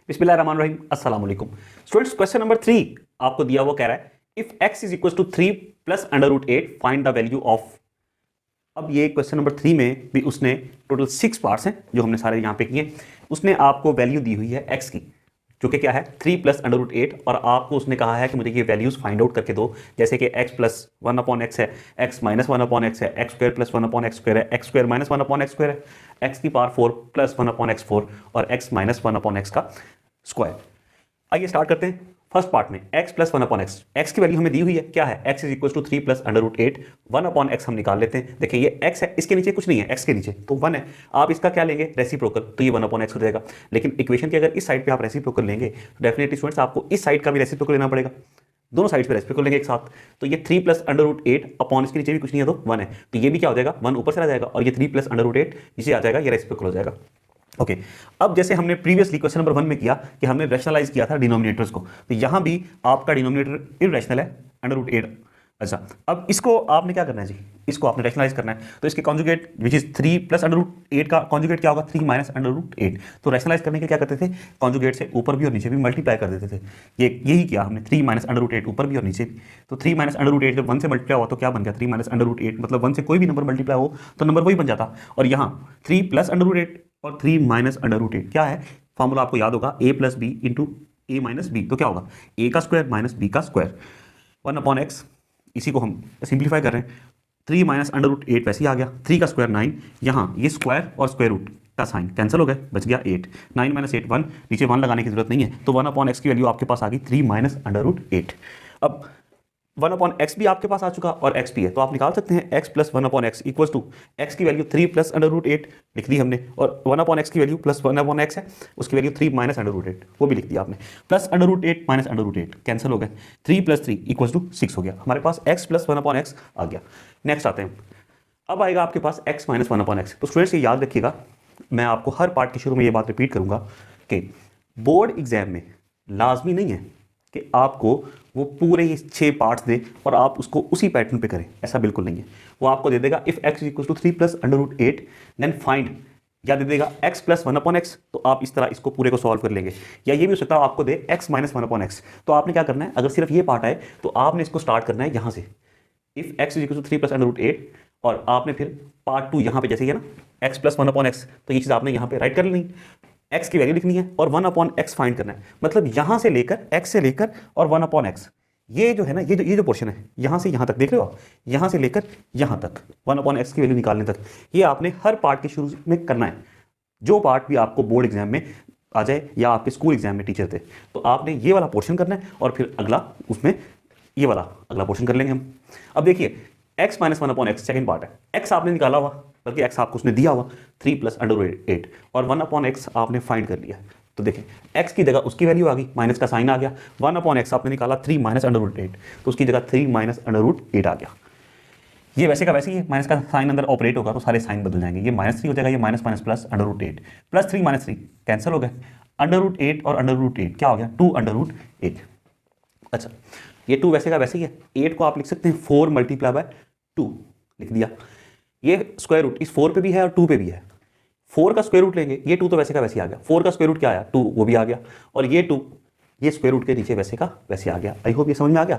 बिस्मिल्लाहिर्रहमानिर्रहीम, अस्सलाम वालेकुम स्टूडेंट्स। क्वेश्चन नंबर 3 आपको दिया हुआ कह रहा है if x is equal to 3 plus under root 8 find the value of. अब ये क्वेश्चन नंबर 3 में भी उसने टोटल 6 पार्ट्स हैं जो हमने सारे यहाँ पे किए। उसने आपको वैल्यू दी हुई है x की जो कि क्या है 3 प्लस अंडर रूट 8 और आपको उसने कहा है कि मुझे ये वैल्यूज फाइंड आउट करके दो, जैसे कि x plus one upon x है, x minus one upon x है, x square plus one upon x square है, x square minus one upon x square है, x की power 4 plus one upon x 4 और x minus one upon x का square. आइए start करते हैं first part में x plus one upon x. X की वैल्यू हमें दी हुई है क्या है, x is equal to 3 plus under root 8 one upon X हम निकाल लेते हैं। देखिए ये x है, इसके नीचे कुछ नहीं है, x के नीचे तो 1 है। आप इसका क्या लेंगे रेसिप्रोकल, तो ये 1 अपॉन एक्स हो जाएगा। लेकिन इक्वेशन के अगर इस साइड पे आप रेसिप्रोकल लेंगे तो डेफिनेटली स्टूडेंट्स आपको इस साइड का भी रेसिप्रोकल लेना पड़ेगा। दोनों साइड पे रेसिप्रोकल लेंगे एक साथ, तो ये 3 प्लस अंडर रूट 8 अपॉन इसके नीचे भी कुछ नहीं है तो 1 है, तो ये भी क्या हो जाएगा 1 ऊपर से आ जाएगा और ये 3 प्लस अंडर रूट 8 नीचे आ जाएगा, ये रेसिप्रोकल हो जाएगा। ओके अब जैसे हमने प्रीवियसली क्वेश्चन नंबर 1 में किया कि हमने रैशनलाइज किया था डिनोमिनेटर्स को, तो यहां भी आपका डिनोमिनेटर इररेशनल है अंडर रूट 8। अच्छा अब इसको आपने क्या करना है जी, इसको आपने रैशनलाइज करना है, तो इसके conjugate which is 3 plus under root 8 का कॉन्जुगेट क्या होगा 3 माइनस अंडर रूट 8। तो रैशनलाइज करने के क्या करते थे, कॉन्जुगेट से ऊपर भी और नीचे भी मल्टीप्लाई कर देते थे। ये यही किया हमने, 3 माइनस अंडर रूट 8 ऊपर भी और नीचे भी। तो 3 माइनस अंडर रूट 8 जब 1 से मल्टीप्लाई हुआ तो क्या बन गया 3 माइनस अंडर रूट 8, मतलब 1 से कोई भी नंबर मल्टीप्लाई हो तो नंबर वही बन जाता। और यहाँ 3 प्लस अंडर रूट 8 और 3 माइनस अंडर रूट 8 क्या है, फॉर्मूला आपको याद होगा a plus B into A minus B, तो क्या होगा a का स्क्वायर माइनस b का स्क्वायर 1 अपॉन एक्स। इसी को हम सिंप्लीफाई कर रहे हैं, 3 माइनस अंडर रूट 8 वैसे ही आ गया, 3 का स्क्वायर 9, यहाँ ये स्क्वायर और स्क्वायर रूट का साइन कैंसिल हो गए, बच गया 8, 9 माइनस 8 1, नीचे 1 लगाने की जरूरत नहीं है, तो 1 अपॉन एक्स की वैल्यू आपके पास आ गई 3 माइनस अंडर रूट 8। अब 1 अपॉन एक्स भी आपके पास आ चुका और एक्स भी है, तो आप निकाल सकते हैं x plus one upon X equal to X की वैल्यू 3 प्लस अंडर रूट 8 लिख दी हमने, और 1 अपॉन एक्स की वैल्यू प्लस 1 अपॉन एक्स है उसकी वैल्यू 3 माइनस अंडर रूट 8 वो भी लिख दिया आपने, plus under root 8 minus under root 8 cancel हो गए, 3 प्लस 3 इक्वल टू 6 हो गया, हमारे पास x plus one upon x आ गया। नेक्स्ट आते हैं, अब आएगा आपके पास x minus one upon x. तो स्टूडेंट्स ये याद रखिएगा, मैं आपको हर पार्ट के शुरू में ये बात रिपीट करूंगा कि बोर्ड एग्जाम में लाजमी नहीं है कि आपको वो पूरे ये 6 पार्ट्स दे और आप उसको उसी पैटर्न पे करें, ऐसा बिल्कुल नहीं है। वो आपको दे देगा if x equal to 3 plus under root 8 then find, या दे देगा x plus one upon x, तो आप इस तरह इसको पूरे को सॉल्व कर लेंगे, या ये भी हो सकता है आपको दे x minus one upon x. तो आपने क्या करना है, अगर सिर्फ ये पार्ट आए तो आपने इसको स्टार्ट करना है यहाँ से, if x equal to 3 plus under root 8, और आपने फिर पार्ट 2 यहाँ पे जैसे ही है ना x plus one upon x, तो ये चीज़ आपने यहाँ पे राइट कर लेनी, x की वैल्यू लिखनी है और 1 अपॉन एक्स फाइंड करना है, मतलब यहाँ से लेकर x से लेकर और 1 अपॉन एक्स, ये जो है ना ये जो पोर्शन है यहाँ से यहाँ तक देख रहे हो आप, यहाँ से लेकर यहाँ तक 1 अपॉन एक्स की वैल्यू निकालने तक, ये आपने हर पार्ट के शुरू में करना है। जो पार्ट भी आपको बोर्ड एग्जाम में आ जाए या आपके स्कूल एग्जाम में टीचर थे, तो आपने ये वाला पोर्शन करना है और फिर अगला उसमें ये वाला अगला पोर्शन कर लेंगे हम। अब देखिए x minus one upon x second part है, x आपने निकाला हुआ, बल्कि x आपको उसने दिया हुआ 3 प्लस अंडर रूट 8 और 1 अपॉन एक्स आपने फाइंड कर लिया। तो देखिए x की जगह उसकी वैल्यू आ गई, माइनस का साइन आ गया, 1 अपॉन एक्स आपने निकाला 3 माइनस अंडर रूट 8, तो उसकी जगह 3 माइनस अंडर रूट 8 आ गया। ये वैसे का वैसे ही माइनस का साइन अंदर ऑपरेट होगा तो सारे साइन बदल जाएंगे, ये माइनस 3 हो जाएगा, ये minus minus plus under root 8 plus 3 minus 3 cancel हो गए, अंडर रूट 8 और अंडर रूट 8 क्या हो गया 2 अंडर रूट 8। अच्छा ये 2 वैसे का वैसे ही है, 8 को आप लिख सकते हैं 4 मल्टीप्लाई बाय 2 लिख दिया, ये स्क्वायर रूट इस 4 पे भी है और 2 पे भी है, 4 का स्क्वायर रूट लेंगे, ये 2 तो वैसे का वैसे ही आ गया, 4 का स्क्वायर रूट क्या आया 2 वो भी आ गया, और ये 2 ये स्क्वायर रूट के नीचे वैसे का वैसे आ गया। आई होप ये समझ में आ गया।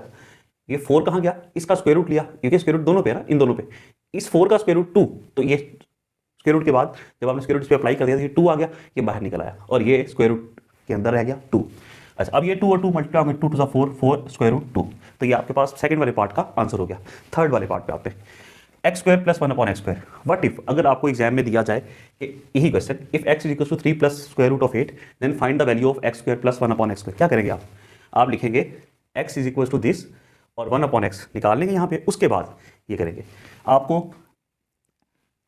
ये 4 कहाँ गया, इसका स्क्वायर रूट लिया क्योंकि स्क्वायर रूट दोनों पे है ना, इन दोनों पे, इस 4 का स्क्वायर रूट 2, तो ये स्क्वायर रूट के बाद जब आपने स्क्वायर रूट इस पे अप्लाई कर दिया तो ये 2 आ गया, ये बाहर निकल आया और ये स्क्वायर रूट के अंदर रह गया 2। अच्छा अब ये 2 और 2 मल्टीप्लाई होंगे, 2 टू 4 4 स्क्वायर रूट 2, तो ये आपके पास सेकंड वाले पार्ट का आंसर हो गया। थर्ड वाले पार्ट पे आते हैं, X square plus 1 upon x square. What if अगर आपको एग्जाम में दिया जाए कि यही question, if x is equal to 3 plus square root of 8 then find the value of X square plus 1 upon x square, क्या करेंगे आप लिखेंगे x is equal to this और 1 अपॉन एक्स निकाल लेंगे यहाँ पे, उसके बाद ये करेंगे आपको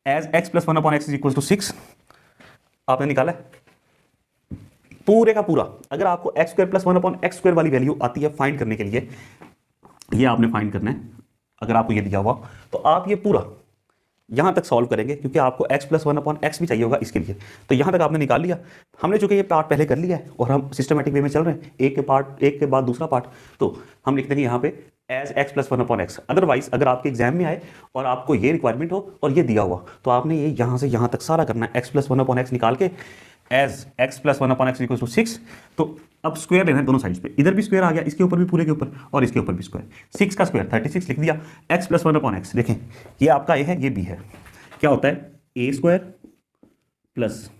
as x plus 1 upon X is equal to 6 आपने निकाला है पूरे का पूरा। अगर आपको X square plus 1 upon x square वाली वैल्यू आती है फाइंड करने के लिए, ये आपने फाइंड करना है, अगर आपको ये दिया हुआ तो आप ये पूरा यहाँ तक सॉल्व करेंगे क्योंकि आपको x प्लस 1 अपॉन एक्स भी चाहिए होगा इसके लिए, तो यहाँ तक आपने निकाल लिया। हमने चूंकि ये पार्ट पहले कर लिया है और हम सिस्टमेटिक वे में चल रहे हैं, एक के बाद दूसरा पार्ट, तो हम लिख देंगे यहाँ पे as x plus 1 upon X. Otherwise अगर आपके एग्जाम में आए और आपको ये रिक्वायरमेंट हो और ये दिया हुआ तो आपने ये यहाँ से यहाँ तक सारा करना है, x प्लस 1 अपॉन एक्स निकाल के as X plus one upon X equal to 6। तो अब स्क्वायर लेना है दोनों साइड्स पे, इधर भी स्क्वायर आ गया, इसके ऊपर भी पूरे के ऊपर, और इसके ऊपर भी स्क्वायर। 6 का स्क्वायर 36 लिख दिया। X plus one upon x, देखें ये आपका ए है, ये बी है, क्या होता है a square plus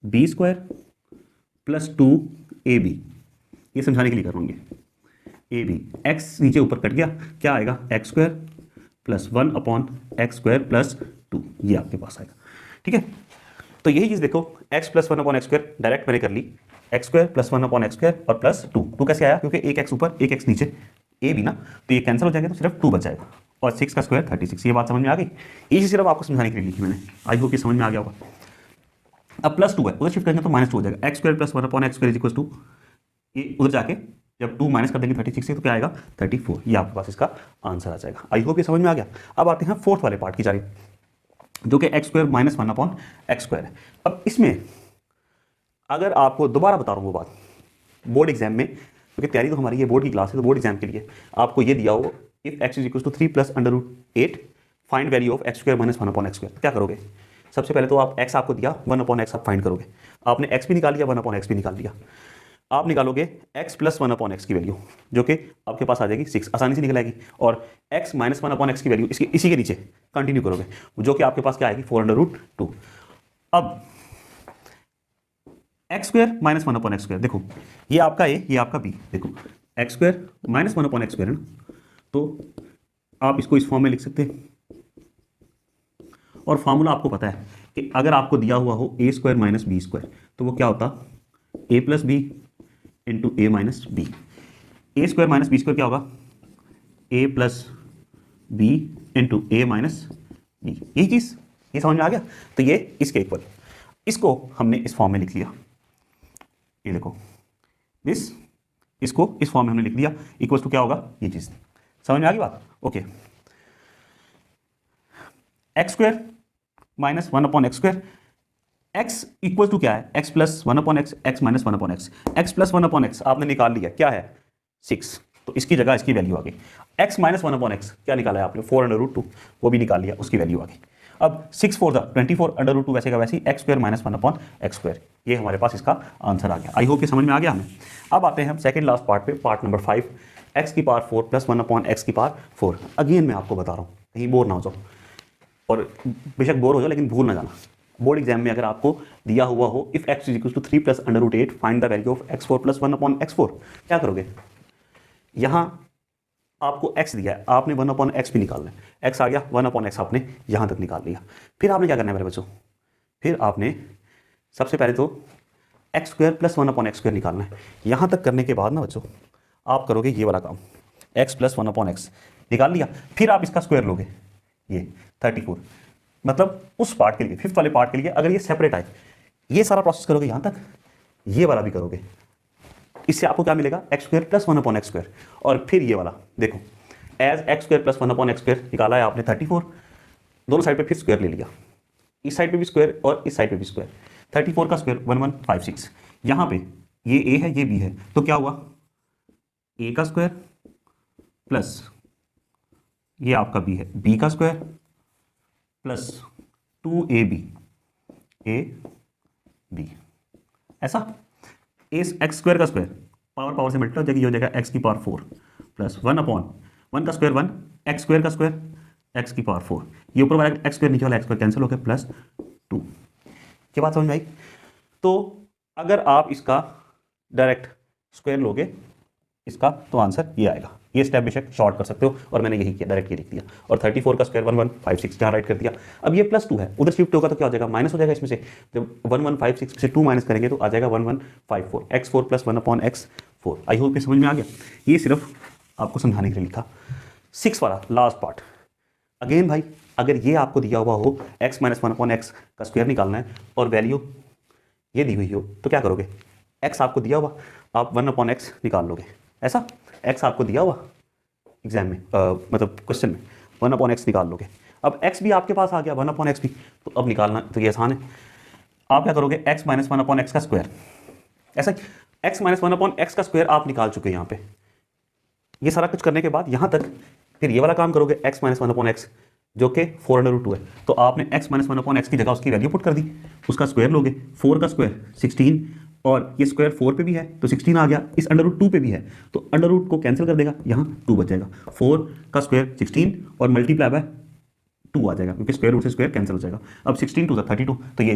b square plus 2ab। ये समझाने के लिए कर रहा हूँ, ये ए बी, एक्स नीचे ऊपर कट गया, क्या आएगा x square plus 1 upon x square plus 2, ये आपके पास आएगा। ठीक है, तो यही चीज़ देखो, x plus 1 upon x square direct मैंने कर ली, x square plus 1 upon x square और प्लस 2 कैसे आया, क्योंकि एक एक्स ऊपर एक एक्स नीचे, ए भी ना, तो ये कैंसिल हो जाएगा, तो सिर्फ 2 बच जाएगा, और 6 का स्क्वायर 36। ये बात समझ में आ गई, ये सिर्फ आपको समझाने के लिए लिखी मैंने, आई होप ये समझ में आ गया होगा। अब प्लस 2 है, उधर शिफ्ट करेंगे तो -2 हो जाएगा, X square plus 1 upon x square is equal to, ये उधर जाके जब 2 माइनस कर देंगे 36 से तो क्या आएगा 34, ये आपके पास इसका आंसर आ जाएगा। आई होप ये समझ में आ गया। अब आते हैं फोर्थ वाले पार्ट की जारी, जो कि x square minus 1 upon x square है। अब इसमें अगर आपको दोबारा बता रहा हूँ वो बात, बोर्ड एग्जाम में, क्योंकि तैयारी तो हमारी ये बोर्ड की क्लास है, तो बोर्ड एग्जाम के लिए आपको ये दिया हो, if X is equal to 3 plus under root 8 find value of X square minus 1 upon x square, क्या करोगे? सबसे पहले तो आप एक्स आपको दिया 1 अपॉन एक्स आप फाइंड करोगे, आपने एक्स भी निकाल लिया 1 अपॉन एक्स भी निकाल लिया, आप निकालोगे x प्लस 1 अपॉन एक्स की वैल्यू, जो कि आपके पास आ जाएगी 6, आसानी से निकल आएगी, और x माइनस 1 अपॉन एक्स की वैल्यू इसी के नीचे कंटिन्यू करोगे, जो कि आपके पास क्या आएगी 4 अंडर रूट 2। अब X square minus 1 upon x square, देखो ये आपका ए, ये आपका बी, देखो X square minus 1 upon x square है ना, तो आप इसको इस फॉर्म में लिख सकते हैं, और फॉर्मूला आपको पता है कि अगर आपको दिया हुआ हो ए स्क्वायर माइनस बी स्क्वायर, तो वो क्या होता ए plus B into A minus B. A square minus B square क्या होगा, ए plus B into A minus B, यही चीज़, ये समझ में आ गया। तो ये इसके इक्वल, इसको हमने इस फॉर्म में लिख लिया, ये देखो दिस, इसको इस फॉर्म में हमने लिख दिया, इक्वल टू क्या होगा ये चीज़, समझ में आ गई बात? Okay, X square minus 1 upon x square, x equal to क्या है, x plus 1 upon X, x minus 1 upon X, x plus 1 upon X आपने निकाल लिया, क्या है 6, तो इसकी जगह इसकी वैल्यू आ गई। x माइनस 1 अपॉन एक्स क्या निकाला है आपने 4 अंडर रूट 2, वो भी निकाल लिया, उसकी वैल्यू आ गई। अब 6 4 24 अंडर रूट 2 वैसे का वैसे ही, x square minus 1 upon x square, ये हमारे पास इसका आंसर आ गया। आई होप ये समझ में आ गया हमें। अब आते हैं हम सेकंड लास्ट पार्ट पे, पार्ट नंबर 5, एक्स की पावर 4 प्लस 1 अपॉन एक्स की पावर 4। अगेन मैं आपको बता रहा हूँ, कहीं बोर ना हो जाओ, और बेशक बोर हो जाओ लेकिन भूल ना जाना, बोर्ड एग्जाम में अगर आपको दिया हुआ हो if x is equal to 3 plus under root 8 find the value of x4 plus 1 upon x4, क्या करोगे? यहाँ आपको x दिया है, आपने 1 अपॉन x भी निकालना है, x आ गया 1 अपॉन x आपने यहाँ तक निकाल लिया, फिर आपने क्या करना है मेरे बच्चों, फिर आपने सबसे पहले तो x square plus 1 upon x square निकालना है। यहाँ तक करने के बाद ना बच्चों आप करोगे ये वाला काम, x प्लस 1 अपॉन एक्स निकाल लिया, फिर आप इसका स्क्वायर लोगे, ये 34, मतलब उस पार्ट के लिए, फिफ्थ वाले पार्ट के लिए अगर ये सेपरेट आए, ये सारा प्रोसेस करोगे यहाँ तक, ये वाला भी करोगे, इससे आपको क्या मिलेगा X square plus 1 upon x square, और फिर ये वाला देखो as X square plus 1 upon x square निकाला है आपने 34, दोनों साइड पे फिर स्क्वायर ले लिया, इस साइड पे भी स्क्वायर और इस साइड पे भी स्क्वायर, 34 का स्क्वायर 1156, यहाँ पे ये ए है ये बी है, तो क्या हुआ ए का स्क्वायर प्लस ये आपका बी है बी का square plus 2ab A B, ऐसा एक्स स्क्वायर का स्क्वायर पावर पावर से मल्टीप्लाई हो जाएगी, ये हो जाएगा एक्स की पावर 4 प्लस 1 अपॉन 1 का स्क्वायर 1, एक्स स्क्वायर का स्क्वायर एक्स की पावर 4, ये ऊपर वाला एक्स स्क्वायर नीचे वाला एक्स स्क्वायर कैंसिल हो गया प्लस 2। ये बात समझ में आई? तो अगर आप इसका डायरेक्ट स्क्वायर लोगे इसका, तो आंसर ये आएगा। ये स्टेप बेशक शॉर्ट कर सकते हो, और मैंने यही किया, डायरेक्ट ये लिख दिया, और 34 का स्क्वायर 1156 जहाँ राइट कर दिया। अब ये +2 है, उधर शिफ्ट होगा तो क्या हो जाएगा माइनस हो जाएगा, इसमें से जब 1156 से 2 माइनस करेंगे तो आ जाएगा 1154, x4 plus 1 upon x4। I hope ये समझ में आ गया, ये सिर्फ आपको समझाने के लिए लिखा। 6 वाला लास्ट पार्ट, अगेन भाई अगर ये आपको दिया हुआ हो x माइनस 1 अपॉन एक्स का स्क्वायर निकालना है और वैल्यू ये दी हुई हो, तो क्या करोगे, x आपको दिया हुआ आप 1 अपॉन एक्स निकाल लोगे, ऐसा x आपको दिया हुआ एग्जाम में मतलब क्वेश्चन में 1 अपॉन एक्स निकाल लोगे। अब x भी आपके पास आ गया 1 अपॉन एक्स भी, तो अब निकालना तो ये आसान है, आप क्या करोगे x माइनस 1 अपॉन एक्स का स्क्वायर, ऐसा x माइनस 1 अपॉन एक्स का स्क्वायर आप निकाल चुके हैं यहाँ पे। ये सारा कुछ करने के बाद यहाँ तक फिर ये वाला काम करोगे x माइनस 1 अपॉन एक्स जो कि 4√2 है। तो आपने x माइनस 1/x की जगह उसकी वैल्यू पुट कर दी, उसका स्क्वायर लोगे, 4 का स्क्वायर 16 और ये स्क्वायर 4 पे भी है तो 16 आ गया, इस √2 पे भी है तो √2 को कैंसिल कर देगा, यहाँ 2 बच जाएगा, 4 का स्क्वायर 16 और मल्टीप्लाई बाय 2 आ जाएगा क्योंकि स्क्वायर रूट से स्क्वायर कैंसिल हो जाएगा। अब 16 2 32, तो ये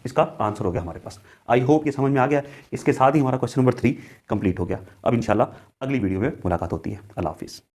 इसका आंसर हो गया हमारे पास। आई होप ये समझ में आ गया। इसके साथ ही हमारा क्वेश्चन नंबर 3 कंप्लीट हो गया। अब इंशाल्लाह अगली वीडियो में मुलाकात होती है। अल्लाह हाफिज़।